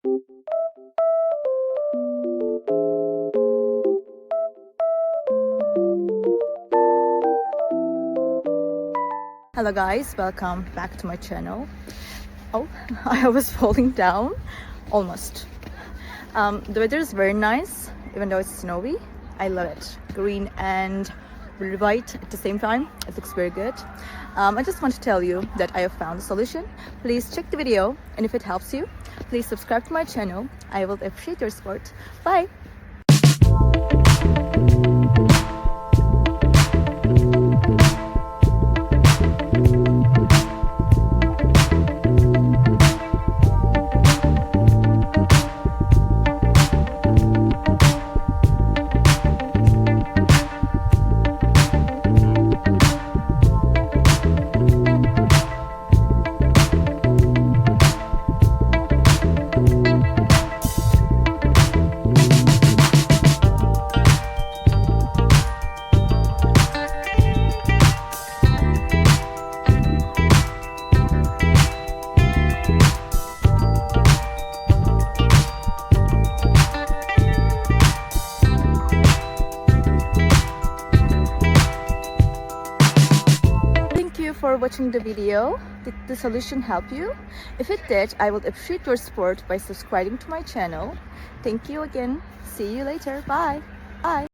Hello guys, welcome back to my channel. Oh, I was falling down almost. The weather is very nice, even though it's snowy. I love it. Green and white at the same time. It looks very good. I just want to tell you that I have found a solution. Please check the video, and if it helps you, please subscribe to my channel. I will appreciate your support. Bye! For watching the video. Did the solution help you? If it did, I will appreciate your support by subscribing to my channel. Thank you again. See you later. Bye. Bye.